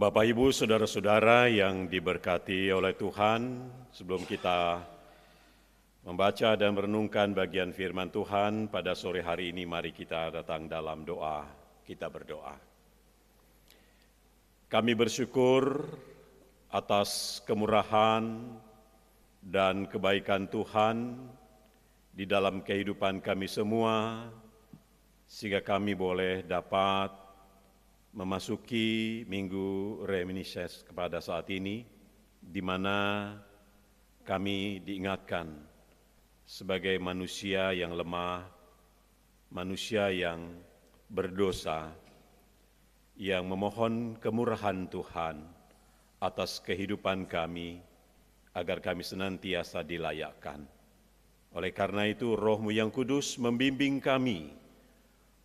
Bapak, Ibu, Saudara-saudara yang diberkati oleh Tuhan, sebelum kita membaca dan merenungkan bagian firman Tuhan pada sore hari ini, mari kita datang dalam doa, kita berdoa. Kami bersyukur atas kemurahan dan kebaikan Tuhan di dalam kehidupan kami semua, sehingga kami boleh dapat memasuki minggu reminiscence kepada saat ini, di mana kami diingatkan sebagai manusia yang lemah, manusia yang berdosa, yang memohon kemurahan Tuhan atas kehidupan kami, agar kami senantiasa dilayakkan. Oleh karena itu, Roh-Mu yang kudus membimbing kami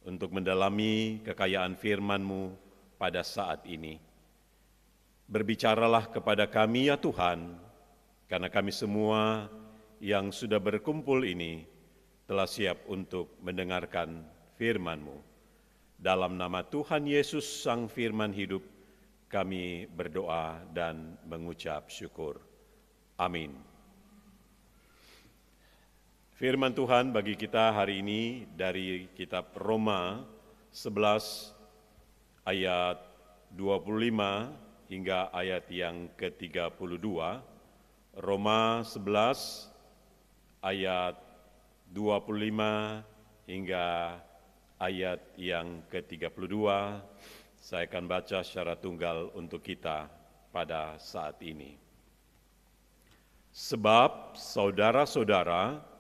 untuk mendalami kekayaan firman-Mu pada saat ini. Berbicaralah kepada kami ya Tuhan, karena kami semua yang sudah berkumpul ini telah siap untuk mendengarkan firman-Mu. Dalam nama Tuhan Yesus Sang Firman Hidup, kami berdoa dan mengucap syukur. Amin. Firman Tuhan bagi kita hari ini dari kitab Roma 11 ayat 25 hingga ayat yang ke-32. Roma 11 ayat 25 hingga ayat yang ke-32. Saya akan baca secara tunggal untuk kita pada saat ini. Sebab saudara-saudara,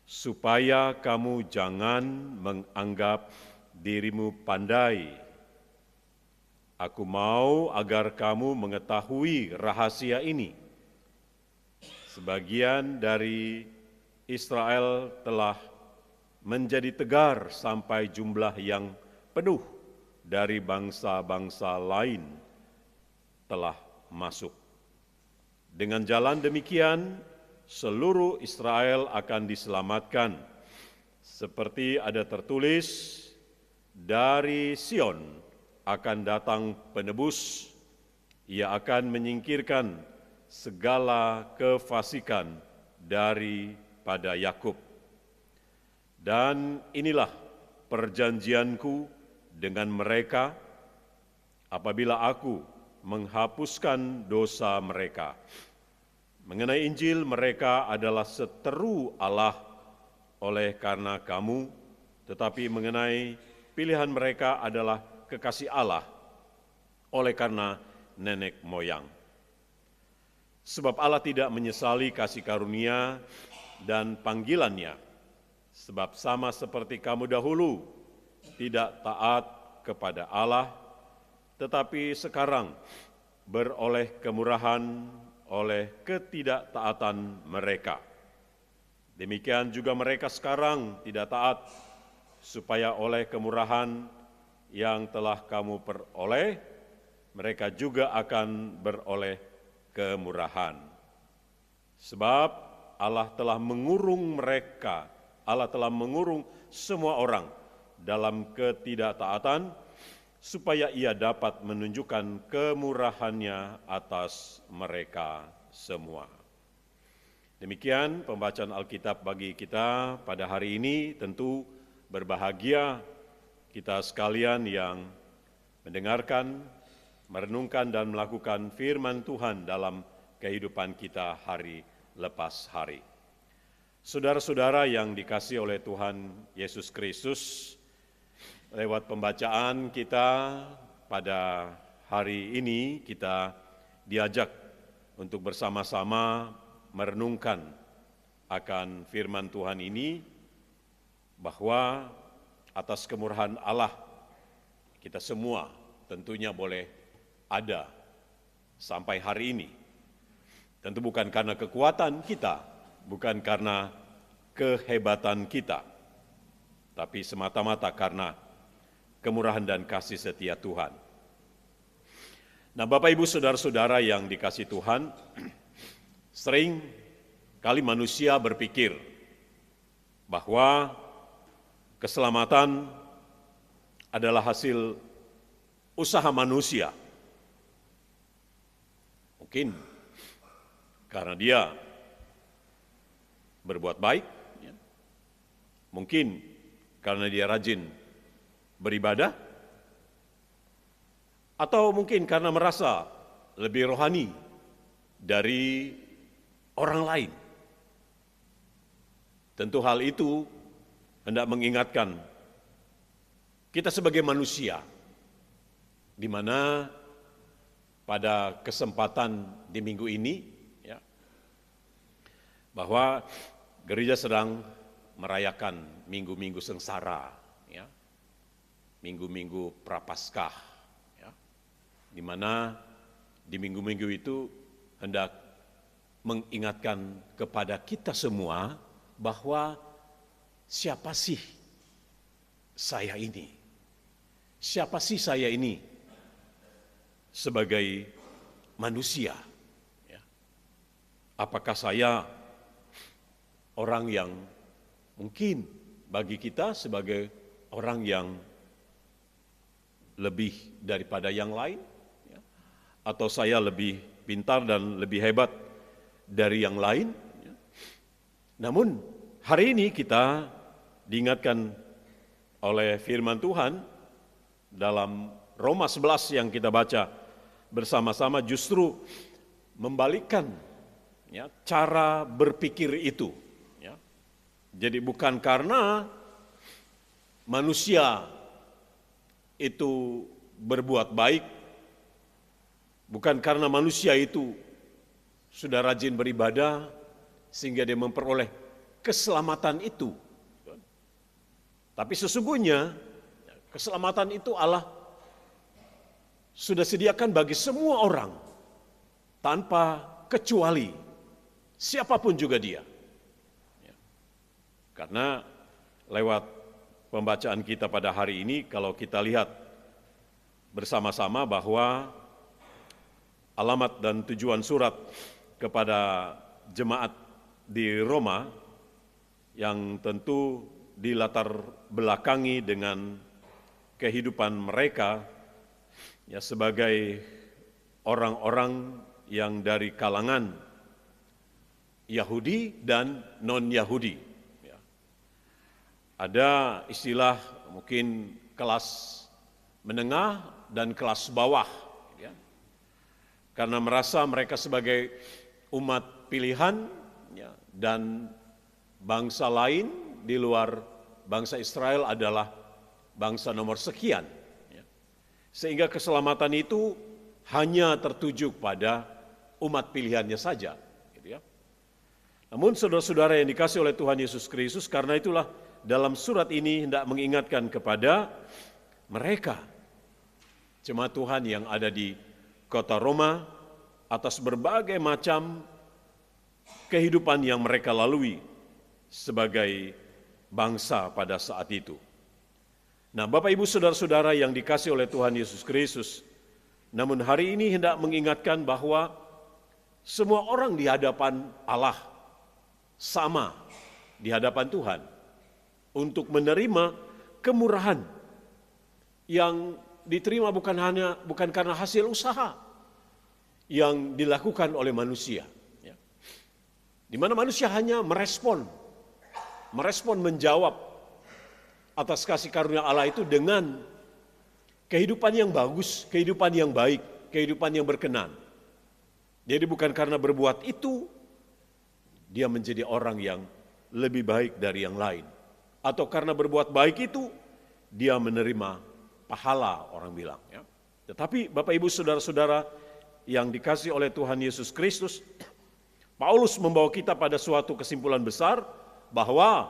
supaya kamu jangan menganggap dirimu pandai, aku mau agar kamu mengetahui rahasia ini. Sebagian dari Israel telah menjadi tegar sampai jumlah yang penuh dari bangsa-bangsa lain telah masuk. Dengan jalan demikian, seluruh Israel akan diselamatkan, seperti ada tertulis, dari Sion akan datang penebus, ia akan menyingkirkan segala kefasikan daripada Yakub. Dan inilah perjanjianku dengan mereka apabila aku menghapuskan dosa mereka. Mengenai Injil, mereka adalah seteru Allah oleh karena kamu, tetapi mengenai pilihan mereka adalah kekasih Allah oleh karena nenek moyang. Sebab Allah tidak menyesali kasih karunia dan panggilannya, sebab sama seperti kamu dahulu tidak taat kepada Allah, tetapi sekarang beroleh kemurahan oleh ketidaktaatan mereka. Demikian juga mereka sekarang tidak taat, supaya oleh kemurahan yang telah kamu peroleh, mereka juga akan beroleh kemurahan. Sebab Allah telah mengurung mereka, Allah telah mengurung semua orang dalam ketidaktaatan, supaya ia dapat menunjukkan kemurahannya atas mereka semua. Demikian pembacaan Alkitab bagi kita pada hari ini. Tentu berbahagia kita sekalian yang mendengarkan, merenungkan dan melakukan firman Tuhan dalam kehidupan kita hari lepas hari. Saudara-saudara yang dikasihi oleh Tuhan Yesus Kristus, lewat pembacaan kita pada hari ini, kita diajak untuk bersama-sama merenungkan akan firman Tuhan ini, bahwa atas kemurahan Allah, kita semua tentunya boleh ada sampai hari ini. Tentu bukan karena kekuatan kita, bukan karena kehebatan kita, tapi semata-mata karena kemurahan dan kasih setia Tuhan. Nah, Bapak, Ibu, Saudara-saudara yang dikasihi Tuhan, sering kali manusia berpikir bahwa keselamatan adalah hasil usaha manusia Mungkin karena dia berbuat baik, ya. Mungkin karena dia rajin beribadah, atau mungkin karena merasa lebih rohani dari orang lain. Tentu hal itu hendak mengingatkan kita sebagai manusia, di mana pada kesempatan di minggu ini, ya, bahwa gereja sedang merayakan minggu-minggu sengsara, ya, minggu-minggu prapaskah, ya, di mana di minggu-minggu itu hendak mengingatkan kepada kita semua bahwa siapa sih saya ini? Siapa sih saya ini? Sebagai manusia, ya. Apakah saya orang yang mungkin bagi kita sebagai orang yang lebih daripada yang lain, ya? Atau saya lebih pintar dan lebih hebat dari yang lain? Ya. Namun hari ini kita diingatkan oleh firman Tuhan dalam Roma 11 yang kita baca bersama-sama justru membalikkan, ya, cara berpikir itu, ya. Jadi bukan karena manusia itu berbuat baik, bukan karena manusia itu sudah rajin beribadah sehingga dia memperoleh keselamatan itu. Tapi sesungguhnya keselamatan itu Allah sudah sediakan bagi semua orang tanpa kecuali, siapapun juga dia. Ya. Karena lewat pembacaan kita pada hari ini, kalau kita lihat bersama-sama bahwa alamat dan tujuan surat kepada jemaat di Roma yang tentu dilatar belakangi dengan kehidupan mereka, ya, sebagai orang-orang yang dari kalangan Yahudi dan non-Yahudi. Ya. Ada istilah mungkin kelas menengah dan kelas bawah, ya. Karena merasa mereka sebagai umat pilihan, ya, dan bangsa lain di luar bangsa Israel adalah bangsa nomor sekian. Sehingga keselamatan itu hanya tertuju pada umat pilihannya saja. Gitu ya. Namun saudara-saudara yang dikasih oleh Tuhan Yesus Kristus, karena itulah dalam surat ini hendak mengingatkan kepada mereka, jemaat Tuhan yang ada di kota Roma, atas berbagai macam kehidupan yang mereka lalui sebagai bangsa pada saat itu. Nah, Bapak Ibu saudara-saudara yang dikasih oleh Tuhan Yesus Kristus, namun hari ini hendak mengingatkan bahwa semua orang di hadapan Allah sama di hadapan Tuhan untuk menerima kemurahan yang diterima bukan karena hasil usaha yang dilakukan oleh manusia, ya. Di mana manusia hanya merespon menjawab atas kasih karunia Allah itu dengan kehidupan yang bagus, kehidupan yang baik, kehidupan yang berkenan. Jadi bukan karena berbuat itu, dia menjadi orang yang lebih baik dari yang lain. Atau karena berbuat baik itu, dia menerima pahala, orang bilang. Ya. Tetapi Bapak Ibu saudara-saudara yang dikasih oleh Tuhan Yesus Kristus, Paulus membawa kita pada suatu kesimpulan besar bahwa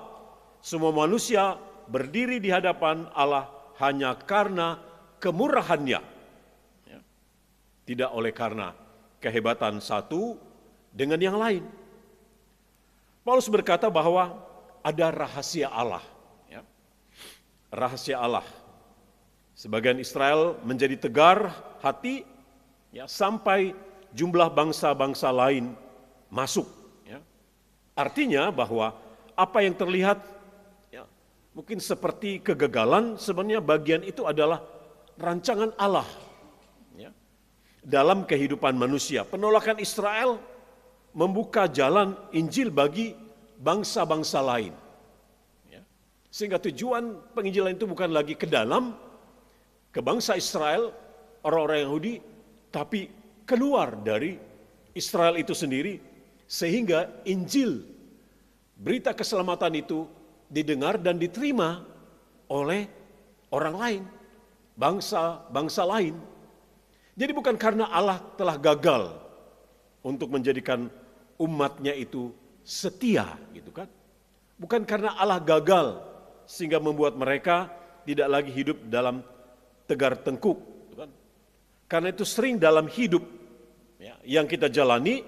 semua manusia berdiri di hadapan Allah hanya karena kemurahannya, ya. Tidak oleh karena kehebatan satu dengan yang lain. Paulus berkata bahwa ada rahasia Allah, ya. Rahasia Allah. Sebagian Israel menjadi tegar hati, ya, sampai jumlah bangsa-bangsa lain masuk. Ya. Artinya bahwa apa yang terlihat mungkin seperti kegagalan, sebenarnya bagian itu adalah rancangan Allah. Ya. dalam kehidupan manusia. Penolakan Israel membuka jalan Injil bagi bangsa-bangsa lain. Sehingga tujuan penginjilan itu bukan lagi ke dalam, ke bangsa Israel, orang-orang Yahudi, tapi keluar dari Israel itu sendiri, sehingga Injil, berita keselamatan itu didengar dan diterima oleh orang lain, bangsa lain. Jadi bukan karena Allah telah gagal untuk menjadikan umatnya itu setia, gitu kan? Bukan karena Allah gagal sehingga membuat mereka tidak lagi hidup dalam tegar tengkuk, gitu kan? Karena itu sering dalam hidup yang kita jalani,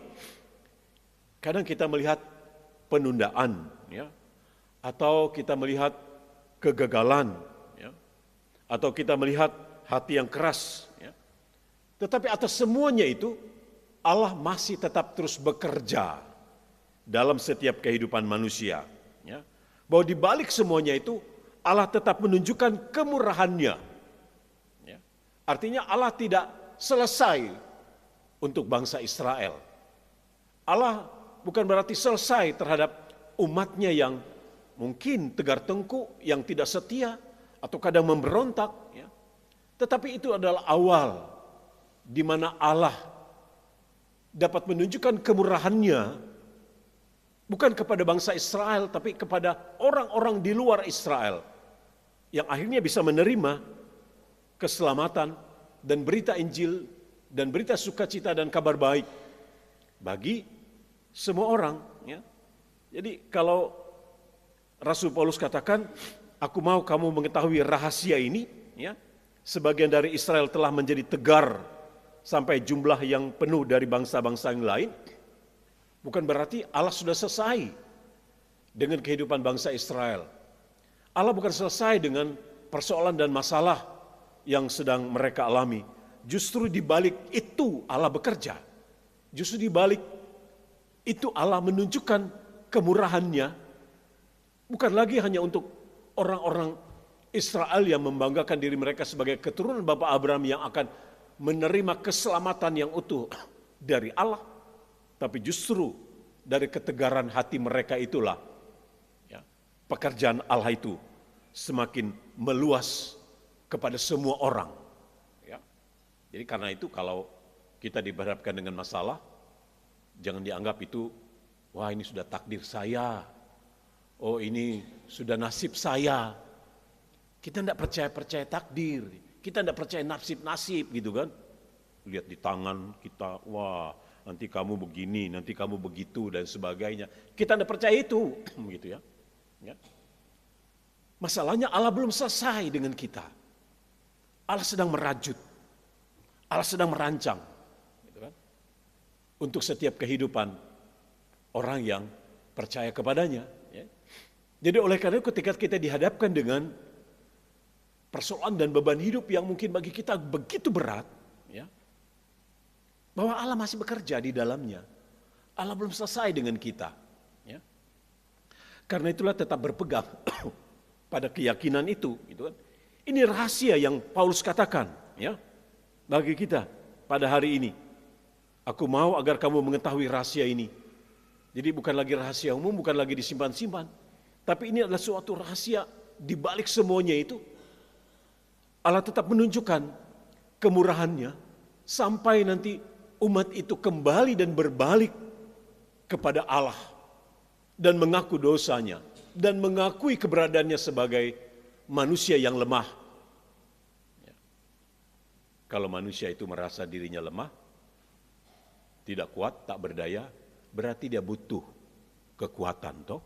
kadang kita melihat penundaan, atau kita melihat kegagalan, atau kita melihat hati yang keras. Tetapi atas semuanya itu, Allah masih tetap terus bekerja dalam setiap kehidupan manusia. Bahwa di balik semuanya itu, Allah tetap menunjukkan kemurahan-Nya. Artinya Allah tidak selesai untuk bangsa Israel. Allah bukan berarti selesai terhadap umatnya yang mungkin tegar tengkuk, yang tidak setia, atau kadang memberontak. Tetapi itu adalah awal di mana Allah dapat menunjukkan kemurahan-Nya bukan kepada bangsa Israel, tapi kepada orang-orang di luar Israel yang akhirnya bisa menerima keselamatan dan berita Injil dan berita sukacita dan kabar baik bagi semua orang. Jadi kalau Rasul Paulus katakan, aku mau kamu mengetahui rahasia ini, sebagian dari Israel telah menjadi tegar sampai jumlah yang penuh dari bangsa-bangsa yang lain. Bukan berarti Allah sudah selesai dengan kehidupan bangsa Israel. Allah bukan selesai dengan persoalan dan masalah yang sedang mereka alami. Justru di balik itu Allah bekerja. Justru di balik itu Allah menunjukkan kemurahan-Nya. Bukan lagi hanya untuk orang-orang Israel yang membanggakan diri mereka sebagai keturunan Bapak Abraham yang akan menerima keselamatan yang utuh dari Allah. Tapi justru dari ketegaran hati mereka itulah pekerjaan Allah itu semakin meluas kepada semua orang. Jadi karena itu kalau kita dihadapkan dengan masalah, jangan dianggap itu, wah ini sudah takdir saya, oh ini sudah nasib saya. Kita tidak percaya takdir, kita tidak percaya nasib gitu kan. Lihat di tangan kita, wah nanti kamu begini, nanti kamu begitu dan sebagainya. Kita tidak percaya itu, gitu ya. Masalahnya Allah belum selesai dengan kita. Allah sedang merajut, Allah sedang merancang, gitu kan? Untuk setiap kehidupan orang yang percaya kepadanya. Jadi oleh karena itu ketika kita dihadapkan dengan persoalan dan beban hidup yang mungkin bagi kita begitu berat, bahwa Allah masih bekerja di dalamnya. Allah belum selesai dengan kita. Karena itulah tetap berpegang pada keyakinan itu. Gitu kan. Ini rahasia yang Paulus katakan bagi kita pada hari ini. Aku mau agar kamu mengetahui rahasia ini. Jadi bukan lagi rahasia umum, bukan lagi disimpan-simpan. Tapi ini adalah suatu rahasia di balik semuanya itu. Allah tetap menunjukkan kemurahan-Nya sampai nanti umat itu kembali dan berbalik kepada Allah dan mengaku dosanya dan mengakui keberadaannya sebagai manusia yang lemah. Kalau manusia itu merasa dirinya lemah, tidak kuat, tak berdaya, berarti dia butuh kekuatan, toh.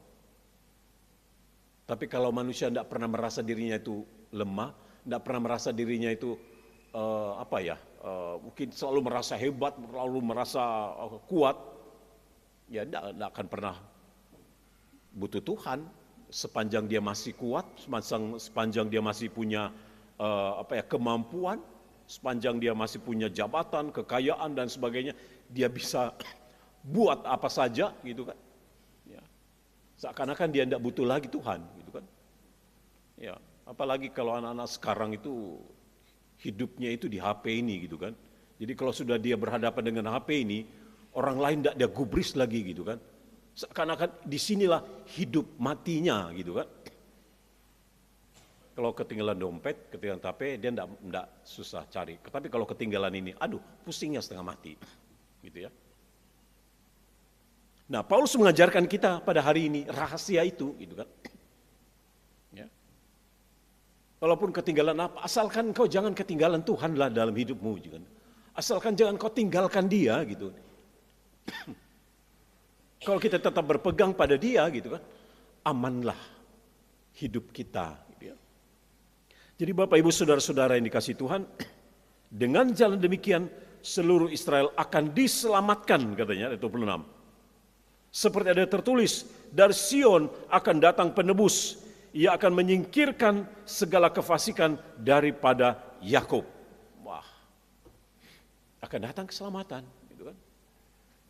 Tapi kalau manusia tidak pernah merasa dirinya itu lemah, tidak pernah merasa dirinya itu mungkin selalu merasa hebat, selalu merasa kuat, ya tidak akan pernah butuh Tuhan sepanjang dia masih kuat, sepanjang dia masih punya kemampuan, sepanjang dia masih punya jabatan, kekayaan dan sebagainya, dia bisa buat apa saja, gitu kan? Ya. Seakan-akan dia tidak butuh lagi Tuhan, gitu kan? Ya, apalagi kalau anak-anak sekarang itu hidupnya itu di HP ini, gitu kan? Jadi kalau sudah dia berhadapan dengan HP ini, orang lain tidak dia gubris lagi gitu kan. Seakan-akan disinilah hidup matinya gitu kan. Kalau ketinggalan dompet, ketinggalan HP, dia tidak susah cari. Tapi kalau ketinggalan ini, aduh pusingnya setengah mati. Gitu ya. Nah, Paulus mengajarkan kita pada hari ini rahasia itu, gitu kan. Ya. Walaupun ketinggalan apa, asalkan kau jangan ketinggalan Tuhan lah dalam hidupmu, gitu kan. Asalkan jangan kau tinggalkan Dia, gitu. Kalau kita tetap berpegang pada Dia, gitu kan, amanlah hidup kita. Gitu ya. Jadi Bapak Ibu Saudara-saudara yang dikasihi Tuhan, dengan jalan demikian seluruh Israel akan diselamatkan, katanya ayat 26. Seperti ada tertulis, dari Sion akan datang penebus, ia akan menyingkirkan segala kefasikan daripada Yakub. Wah, akan datang keselamatan, gitu kan?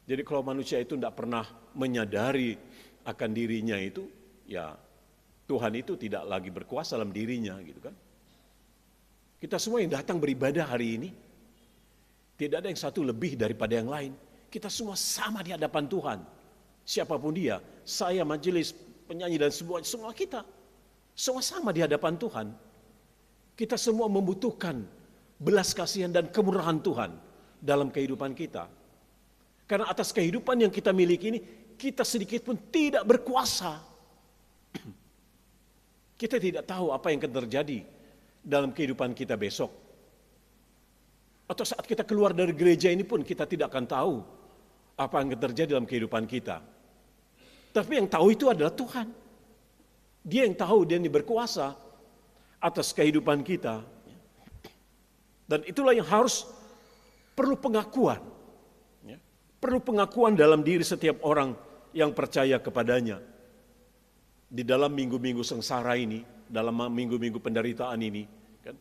Jadi kalau manusia itu tidak pernah menyadari akan dirinya itu, ya Tuhan itu tidak lagi berkuasa dalam dirinya, gitu kan? Kita semua yang datang beribadah hari ini, tidak ada yang satu lebih daripada yang lain. Kita semua sama di hadapan Tuhan. Siapapun dia, saya, majelis, penyanyi dan semua kita. Semua sama di hadapan Tuhan. Kita semua membutuhkan belas kasihan dan kemurahan Tuhan dalam kehidupan kita. Karena atas kehidupan yang kita miliki ini, kita sedikit pun tidak berkuasa. Kita tidak tahu apa yang akan terjadi dalam kehidupan kita besok. Atau saat kita keluar dari gereja ini pun kita tidak akan tahu apa yang akan terjadi dalam kehidupan kita. Tapi yang tahu itu adalah Tuhan. Dia yang tahu, dia yang berkuasa atas kehidupan kita. Dan itulah yang harus perlu pengakuan. Perlu pengakuan dalam diri setiap orang yang percaya kepadanya. Di dalam minggu-minggu sengsara ini, dalam minggu-minggu penderitaan ini. Kan?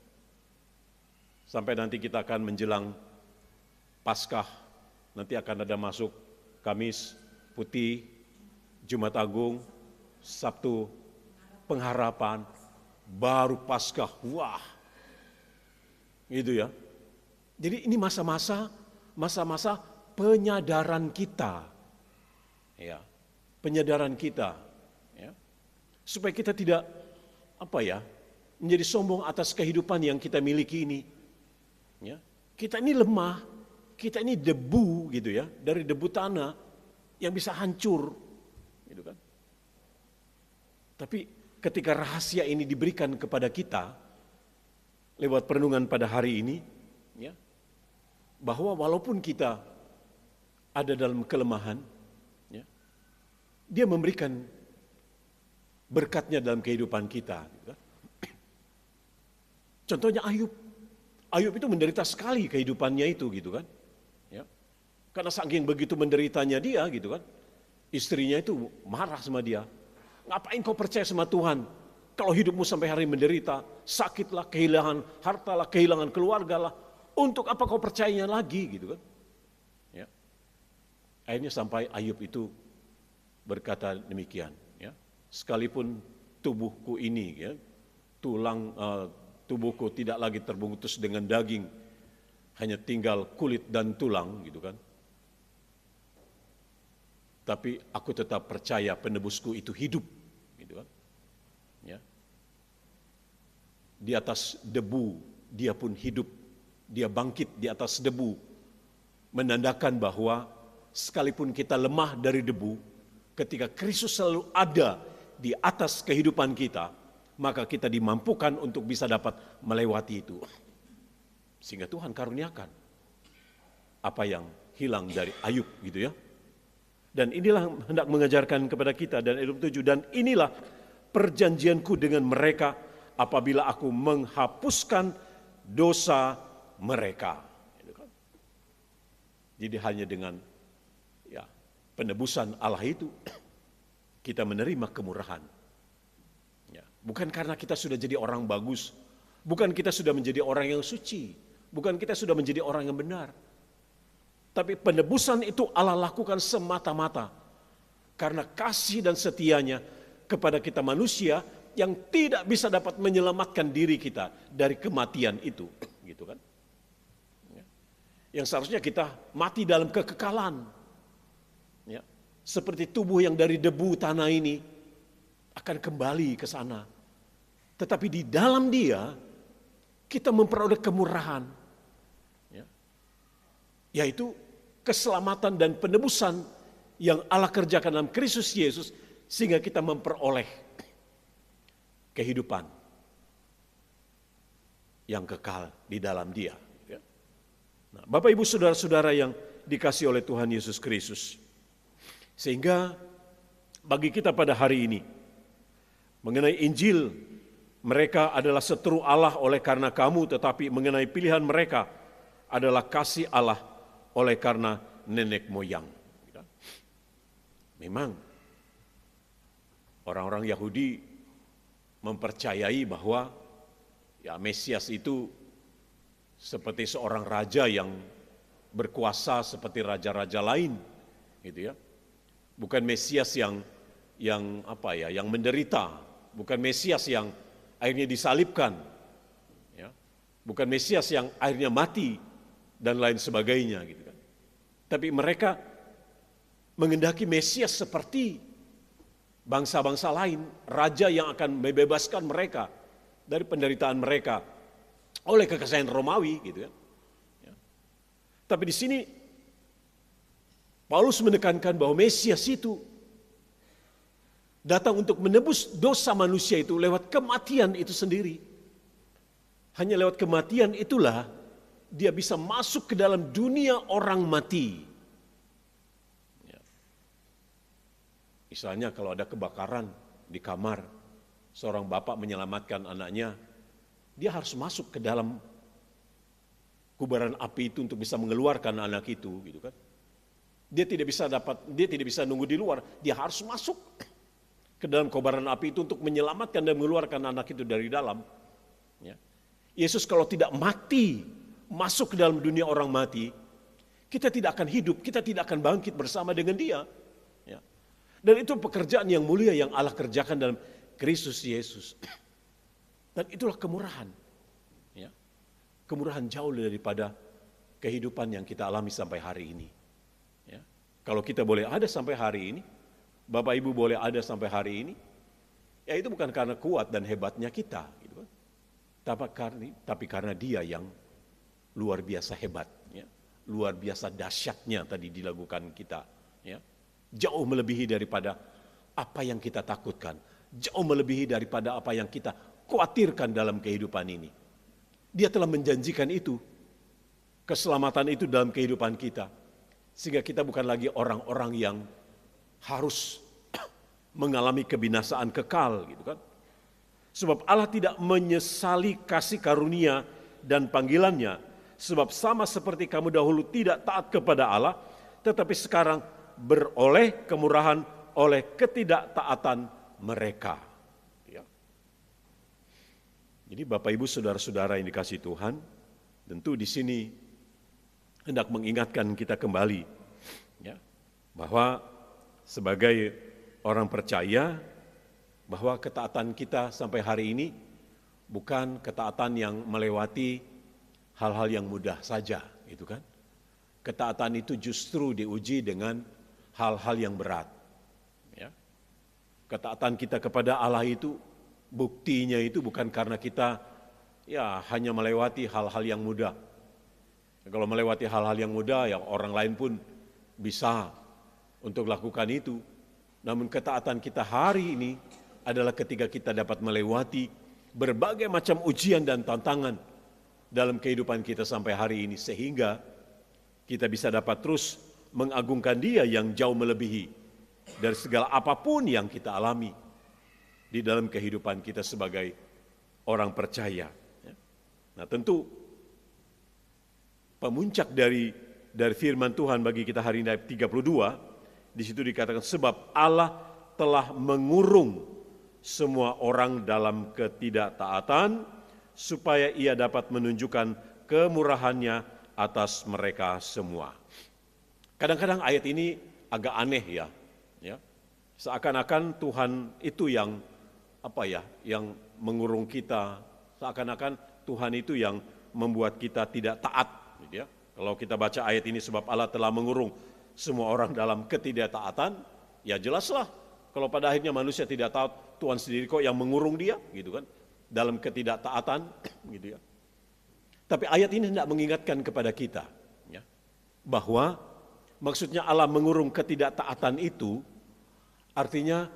Sampai nanti kita akan menjelang Paskah. Nanti akan ada masuk Kamis Putih, Jumat Agung, Sabtu Pengharapan, baru Paskah. Wah, gitu ya. Jadi ini masa-masa penyadaran kita, ya, penyadaran kita, ya, supaya kita tidak menjadi sombong atas kehidupan yang kita miliki ini. Ya, kita ini lemah, kita ini debu, gitu ya, dari debu tanah yang bisa hancur. Gitu kan? Tapi ketika rahasia ini diberikan kepada kita lewat perenungan pada hari ini, ya, bahwa walaupun kita ada dalam kelemahan, ya, Dia memberikan berkatnya dalam kehidupan kita. Gitu kan? Contohnya Ayub. Ayub itu menderita sekali kehidupannya itu, gitu kan? Ya. Karena saking begitu menderitanya dia, gitu kan? Istrinya itu marah sama dia. Ngapain kau percaya sama Tuhan? Kalau hidupmu sampai hari menderita, sakitlah, kehilangan hartalah, kehilangan keluargalah. Untuk apa kau percayanya lagi, gitu kan? Ya. Akhirnya sampai Ayub itu berkata demikian. Ya. Sekalipun tubuhku ini, ya, tubuhku tidak lagi terbungkus dengan daging, hanya tinggal kulit dan tulang, gitu kan? Tapi aku tetap percaya penebusku itu hidup, gitu kan? Ya. Di atas debu dia pun hidup, dia bangkit di atas debu, menandakan bahwa sekalipun kita lemah dari debu, ketika Kristus selalu ada di atas kehidupan kita, maka kita dimampukan untuk bisa dapat melewati itu. Sehingga Tuhan karuniakan apa yang hilang dari Ayub, gitu ya. Dan inilah hendak mengajarkan kepada kita dan ayat 7, dan inilah perjanjianku dengan mereka apabila aku menghapuskan dosa mereka. Jadi hanya dengan penebusan Allah itu kita menerima kemurahan. Ya, bukan karena kita sudah jadi orang bagus, bukan kita sudah menjadi orang yang suci, bukan kita sudah menjadi orang yang benar. Tapi penebusan itu Allah lakukan semata-mata karena kasih dan setianya kepada kita manusia yang tidak bisa dapat menyelamatkan diri kita dari kematian itu, gitu kan? yang seharusnya kita mati dalam kekekalan. Ya, seperti tubuh yang dari debu tanah ini akan kembali ke sana. Tetapi di dalam Dia kita memperoleh kemurahan, ya, yaitu keselamatan dan penebusan yang Allah kerjakan dalam Kristus Yesus, sehingga kita memperoleh kehidupan yang kekal di dalam Dia. Nah, Bapak Ibu saudara-saudara yang dikasihi oleh Tuhan Yesus Kristus, sehingga bagi kita pada hari ini mengenai Injil, mereka adalah seteru Allah oleh karena kamu, tetapi mengenai pilihan mereka adalah kasih Allah oleh karena nenek moyang. Memang orang-orang Yahudi mempercayai bahwa ya Mesias itu seperti seorang raja yang berkuasa seperti raja-raja lain, gitu ya. Bukan Mesias yang menderita, bukan Mesias yang akhirnya disalibkan, ya. Bukan Mesias yang akhirnya mati dan lain sebagainya, gitu kan. Tapi mereka mengendaki Mesias seperti bangsa-bangsa lain, raja yang akan membebaskan mereka dari penderitaan mereka oleh kekaisaran Romawi, gitu ya. Tapi di sini Paulus menekankan bahwa Mesias itu datang untuk menebus dosa manusia itu lewat kematian itu sendiri. Hanya lewat kematian itulah dia bisa masuk ke dalam dunia orang mati. Misalnya kalau ada kebakaran di kamar, seorang bapak menyelamatkan anaknya, dia harus masuk ke dalam kubaran api itu untuk bisa mengeluarkan anak itu, gitu kan. Dia tidak bisa nunggu di luar, dia harus masuk ke dalam kobaran api itu untuk menyelamatkan dan mengeluarkan anak itu dari dalam. Ya. Yesus kalau tidak mati, masuk ke dalam dunia orang mati, kita tidak akan hidup, kita tidak akan bangkit bersama dengan Dia. Ya. Dan itu pekerjaan yang mulia yang Allah kerjakan dalam Kristus Yesus. Dan itulah kemurahan. Ya. Kemurahan jauh daripada kehidupan yang kita alami sampai hari ini. Ya. Kalau kita boleh ada sampai hari ini, Bapak Ibu boleh ada sampai hari ini, ya itu bukan karena kuat dan hebatnya kita, gitu kan. Tapi karena Dia yang luar biasa hebat, ya. Luar biasa dahsyatnya tadi dilakukan kita, ya. Jauh melebihi daripada apa yang kita takutkan, jauh melebihi daripada apa yang kita khawatirkan dalam kehidupan ini. Dia telah menjanjikan itu, keselamatan itu dalam kehidupan kita, sehingga kita bukan lagi orang-orang yang harus mengalami kebinasaan kekal, gitu kan. Sebab Allah tidak menyesali kasih karunia dan panggilannya, sebab sama seperti kamu dahulu tidak taat kepada Allah, tetapi sekarang beroleh kemurahan oleh ketidaktaatan mereka. Ya. Jadi Bapak Ibu saudara-saudara yang dikasihi Tuhan, tentu di sini hendak mengingatkan kita kembali, ya, bahwa sebagai orang percaya, bahwa ketaatan kita sampai hari ini bukan ketaatan yang melewati hal-hal yang mudah saja, gitu kan? Ketaatan itu justru diuji dengan hal-hal yang berat. Ya. Ketaatan kita kepada Allah itu buktinya itu bukan karena kita ya hanya melewati hal-hal yang mudah. Kalau melewati hal-hal yang mudah, ya orang lain pun bisa untuk lakukan itu. Namun ketaatan kita hari ini adalah ketika kita dapat melewati berbagai macam ujian dan tantangan dalam kehidupan kita sampai hari ini, sehingga kita bisa dapat terus mengagungkan Dia yang jauh melebihi dari segala apapun yang kita alami di dalam kehidupan kita sebagai orang percaya. Nah, tentu pemuncak dari firman Tuhan bagi kita hari ini ayat 32, di situ dikatakan sebab Allah telah mengurung semua orang dalam ketidaktaatan supaya Ia dapat menunjukkan kemurahannya atas mereka semua. Kadang-kadang ayat ini agak aneh ya. Seakan-akan Tuhan itu yang yang mengurung kita, seakan-akan Tuhan itu yang membuat kita tidak taat, gitu ya, Kalau kita baca ayat ini, sebab Allah telah mengurung semua orang dalam ketidaktaatan, ya jelaslah kalau pada akhirnya manusia tidak taat, Tuhan sendiri kok yang mengurung dia, gitu kan, dalam ketidaktaatan, gitu ya. Tapi ayat ini hendak mengingatkan kepada kita, ya, bahwa maksudnya Allah mengurung ketidaktaatan itu, artinya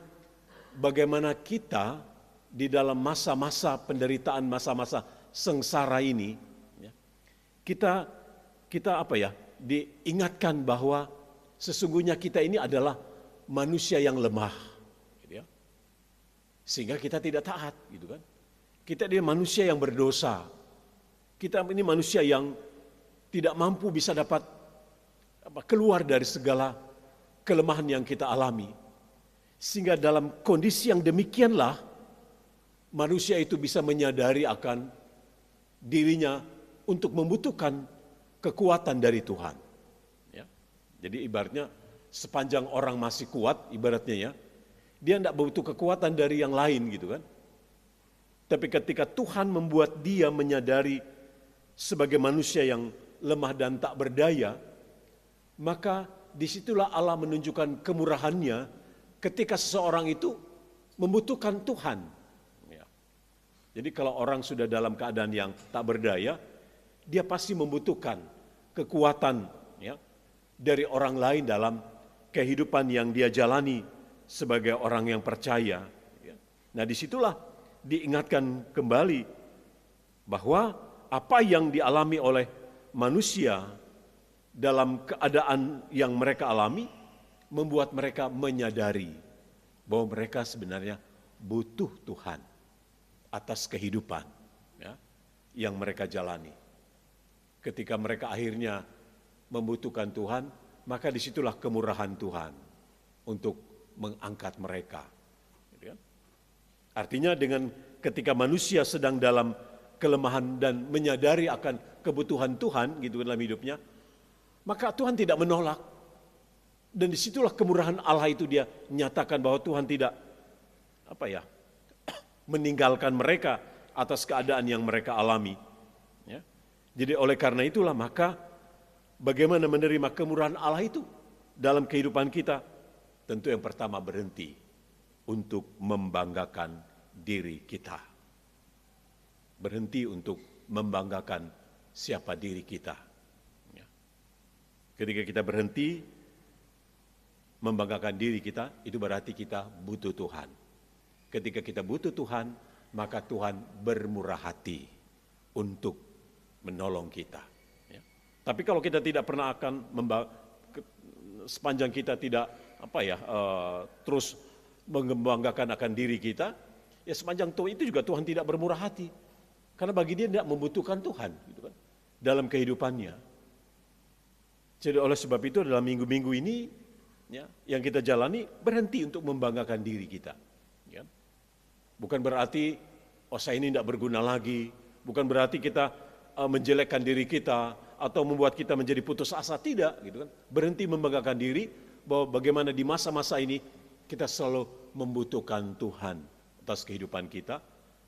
bagaimana kita di dalam masa-masa penderitaan, masa-masa sengsara ini, ya, kita apa ya, diingatkan bahwa sesungguhnya kita ini adalah manusia yang lemah, gitu ya. Sehingga kita tidak taat, gitu kan. Kita ini manusia yang berdosa. Kita ini manusia yang tidak mampu bisa dapat keluar dari segala kelemahan yang kita alami. Sehingga dalam kondisi yang demikianlah manusia itu bisa menyadari akan dirinya untuk membutuhkan kekuatan dari Tuhan. Ya. Jadi ibaratnya sepanjang orang masih kuat, ibaratnya ya, dia tidak butuh kekuatan dari yang lain, gitu kan. Tapi ketika Tuhan membuat dia menyadari sebagai manusia yang lemah dan tak berdaya, maka disitulah Allah menunjukkan kemurahannya ketika seseorang itu membutuhkan Tuhan. Ya. Jadi kalau orang sudah dalam keadaan yang tak berdaya, dia pasti membutuhkan kekuatan, ya, dari orang lain dalam kehidupan yang dia jalani sebagai orang yang percaya. Ya. Nah, disitulah diingatkan kembali bahwa apa yang dialami oleh manusia dalam keadaan yang mereka alami membuat mereka menyadari bahwa mereka sebenarnya butuh Tuhan atas kehidupan, ya, yang mereka jalani. Ketika mereka akhirnya membutuhkan Tuhan, maka disitulah kemurahan Tuhan untuk mengangkat mereka. Artinya dengan ketika manusia sedang dalam kelemahan dan menyadari akan kebutuhan Tuhan gitu dalam hidupnya, maka Tuhan tidak menolak. Dan disitulah kemurahan Allah itu dia nyatakan bahwa Tuhan tidak meninggalkan mereka atas keadaan yang mereka alami. Ya. Jadi oleh karena itulah maka bagaimana menerima kemurahan Allah itu dalam kehidupan kita? Tentu yang pertama berhenti untuk membanggakan diri kita. Berhenti untuk membanggakan siapa diri kita. Ya. Ketika kita berhenti membanggakan diri kita, itu berarti kita butuh Tuhan. Ketika kita butuh Tuhan, maka Tuhan bermurah hati untuk menolong kita. Ya. Tapi kalau kita tidak pernah akan sepanjang kita tidak terus membanggakan akan diri kita, ya sepanjang itu juga Tuhan tidak bermurah hati. Karena bagi dia tidak membutuhkan Tuhan, gitu kan, dalam kehidupannya. Jadi oleh sebab itu dalam minggu-minggu ini, ya, yang kita jalani berhenti untuk membanggakan diri kita. Ya. Bukan berarti saya ini tidak berguna lagi, bukan berarti kita menjelekkan diri kita atau membuat kita menjadi putus asa, tidak, gitu kan. Berhenti membanggakan diri bahwa bagaimana di masa-masa ini kita selalu membutuhkan Tuhan atas kehidupan kita.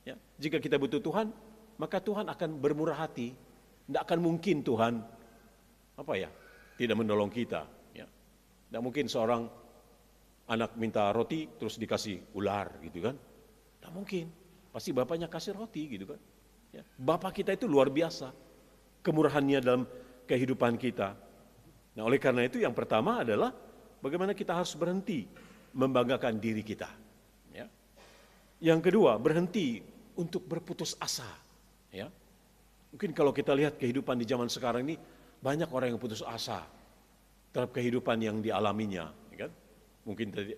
Ya. Jika kita butuh Tuhan, maka Tuhan akan bermurah hati. Tidak akan mungkin Tuhan tidak menolong kita. Ya. Tidak mungkin seorang anak minta roti terus dikasih ular, gitu kan? Tidak mungkin. Pasti bapaknya kasih roti, gitu kan? Ya. Bapak kita itu luar biasa kemurahannya dalam kehidupan kita. Nah, oleh karena itu yang pertama adalah bagaimana kita harus berhenti membanggakan diri kita. Ya. Yang kedua, berhenti untuk berputus asa. Ya. Mungkin kalau kita lihat kehidupan di zaman sekarang ini, banyak orang yang putus asa terhadap kehidupan yang dialaminya. Ya kan?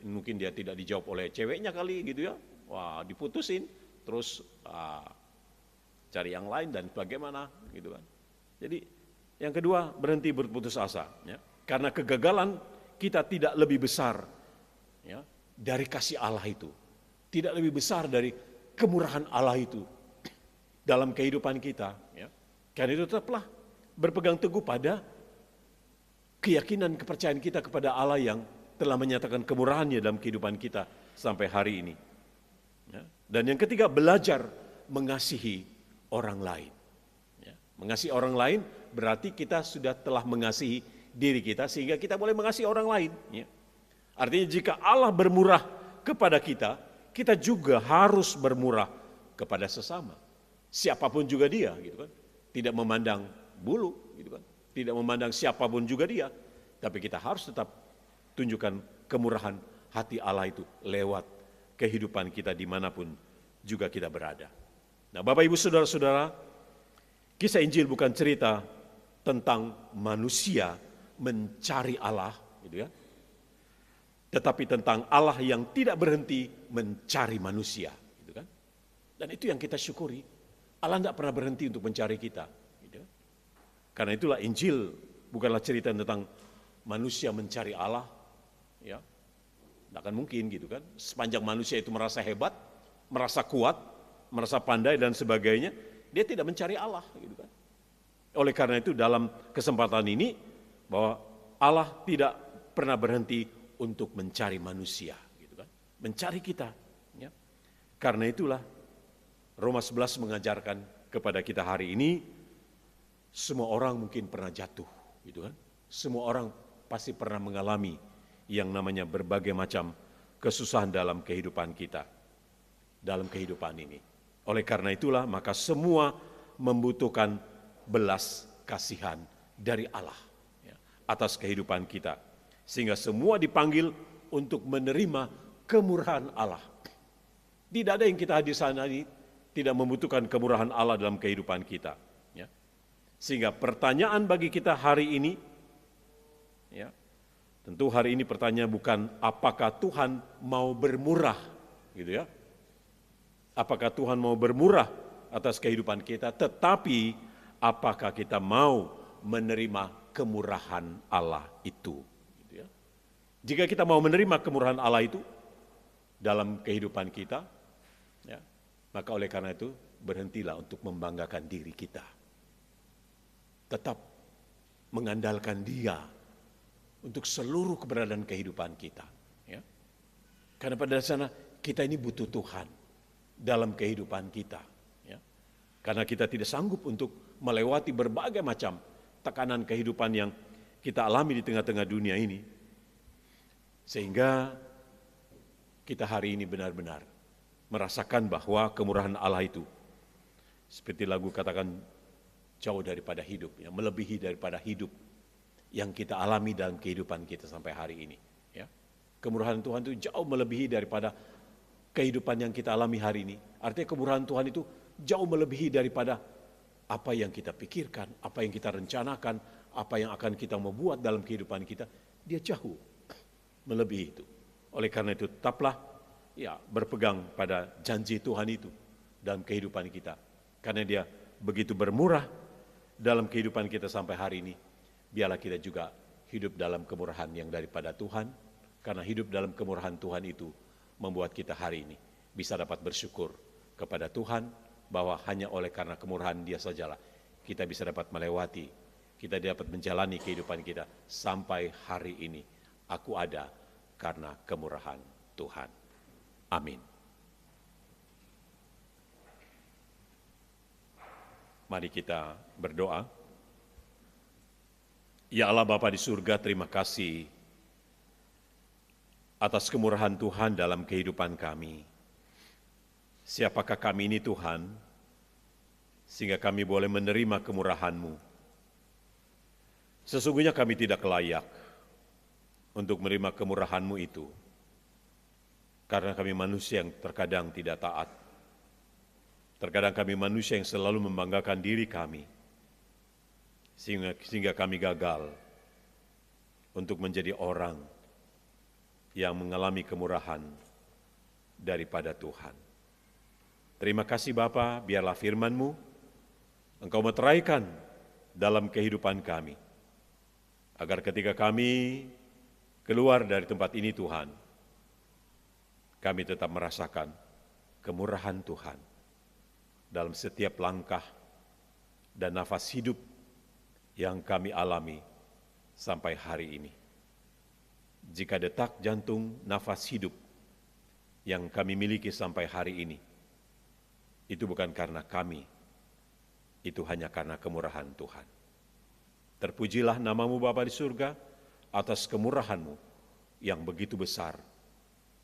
Mungkin dia tidak dijawab oleh ceweknya kali, gitu ya. Wah, diputusin, terus cari yang lain dan bagaimana, gitu kan. Jadi yang kedua, berhenti berputus asa. Ya. Karena kegagalan kita tidak lebih besar, ya, dari kasih Allah itu. Tidak lebih besar dari kemurahan Allah itu dalam kehidupan kita. Ya. Karena itu tetaplah berpegang teguh pada keyakinan, kepercayaan kita kepada Allah yang telah menyatakan kemurahannya dalam kehidupan kita sampai hari ini. Ya. Dan yang ketiga, belajar mengasihi orang lain. Ya. Mengasihi orang lain berarti kita sudah telah mengasihi diri kita sehingga kita boleh mengasihi orang lain. Ya. Artinya jika Allah bermurah kepada kita, kita juga harus bermurah kepada sesama. Siapapun juga dia, gitu kan. Tidak memandang bulu, gitu kan. Tidak memandang siapapun juga dia, tapi kita harus tetap tunjukkan kemurahan hati Allah itu lewat kehidupan kita dimanapun juga kita berada. Nah, Bapak Ibu Saudara-saudara, kisah Injil bukan cerita tentang manusia mencari Allah, gitu ya, tetapi tentang Allah yang tidak berhenti mencari manusia, gitu kan. Dan itu yang kita syukuri. Allah tidak pernah berhenti untuk mencari kita. Gitu. Karena itulah Injil bukanlah cerita tentang manusia mencari Allah, ya, tidak akan mungkin gitu kan. Sepanjang manusia itu merasa hebat, merasa kuat, merasa pandai dan sebagainya, dia tidak mencari Allah, gitu kan. Oleh karena itu dalam kesempatan ini bahwa Allah tidak pernah berhenti untuk mencari manusia, gitu kan, mencari kita. Ya. Karena itulah Roma 11 mengajarkan kepada kita hari ini, semua orang mungkin pernah jatuh, gitu kan. Semua orang pasti pernah mengalami yang namanya berbagai macam kesusahan dalam kehidupan kita, dalam kehidupan ini. Oleh karena itulah maka semua membutuhkan belas kasihan dari Allah ya, atas kehidupan kita. Sehingga semua dipanggil untuk menerima kemurahan Allah. Tidak ada yang kita hadir sana ini tidak membutuhkan kemurahan Allah dalam kehidupan kita. Ya. Sehingga pertanyaan bagi kita hari ini, ya, tentu hari ini pertanyaan bukan apakah Tuhan mau bermurah, gitu ya. Apakah Tuhan mau bermurah atas kehidupan kita, tetapi apakah kita mau menerima kemurahan Allah itu. Gitu ya. Jika kita mau menerima kemurahan Allah itu dalam kehidupan kita, ya, maka oleh karena itu berhentilah untuk membanggakan diri kita. Tetap mengandalkan Dia untuk seluruh keberadaan kehidupan kita. Ya. Karena pada dasarnya kita ini butuh Tuhan dalam kehidupan kita. Ya. Karena kita tidak sanggup untuk melewati berbagai macam tekanan kehidupan yang kita alami di tengah-tengah dunia ini. Sehingga kita hari ini benar-benar merasakan bahwa kemurahan Allah itu, seperti lagu katakan, jauh daripada hidup, ya, melebihi daripada hidup yang kita alami dalam kehidupan kita sampai hari ini. Ya. Kemurahan Tuhan itu jauh melebihi daripada kehidupan yang kita alami hari ini. Artinya kemurahan Tuhan itu jauh melebihi daripada apa yang kita pikirkan, apa yang kita rencanakan, apa yang akan kita membuat dalam kehidupan kita. Dia jauh melebihi itu. Oleh karena itu tetaplah ya berpegang pada janji Tuhan itu dalam kehidupan kita. Karena Dia begitu bermurah dalam kehidupan kita sampai hari ini, biarlah kita juga hidup dalam kemurahan yang daripada Tuhan, karena hidup dalam kemurahan Tuhan itu membuat kita hari ini bisa dapat bersyukur kepada Tuhan, bahwa hanya oleh karena kemurahan Dia sajalah kita bisa dapat melewati, kita dapat menjalani kehidupan kita sampai hari ini. Aku ada karena kemurahan Tuhan. Amin. Mari kita berdoa. Ya Allah Bapa di surga, terima kasih atas kemurahan Tuhan dalam kehidupan kami. Siapakah kami ini Tuhan, sehingga kami boleh menerima kemurahan-Mu. Sesungguhnya kami tidak layak untuk menerima kemurahan-Mu itu, karena kami manusia yang terkadang tidak taat. Terkadang kami manusia yang selalu membanggakan diri kami, sehingga kami gagal untuk menjadi orang yang mengalami kemurahan daripada Tuhan. Terima kasih Bapa, biarlah firman-Mu Engkau meteraikan dalam kehidupan kami, agar ketika kami keluar dari tempat ini Tuhan, kami tetap merasakan kemurahan Tuhan dalam setiap langkah dan nafas hidup yang kami alami sampai hari ini. Jika detak jantung nafas hidup yang kami miliki sampai hari ini, itu bukan karena kami, itu hanya karena kemurahan Tuhan. Terpujilah namamu Bapa di surga, atas kemurahan-Mu yang begitu besar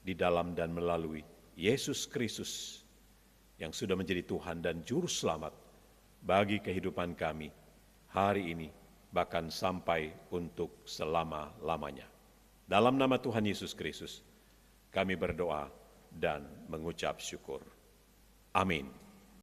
di dalam dan melalui Yesus Kristus yang sudah menjadi Tuhan dan Juru Selamat bagi kehidupan kami hari ini, bahkan sampai untuk selama-lamanya. Dalam nama Tuhan Yesus Kristus, kami berdoa dan mengucap syukur. Amin.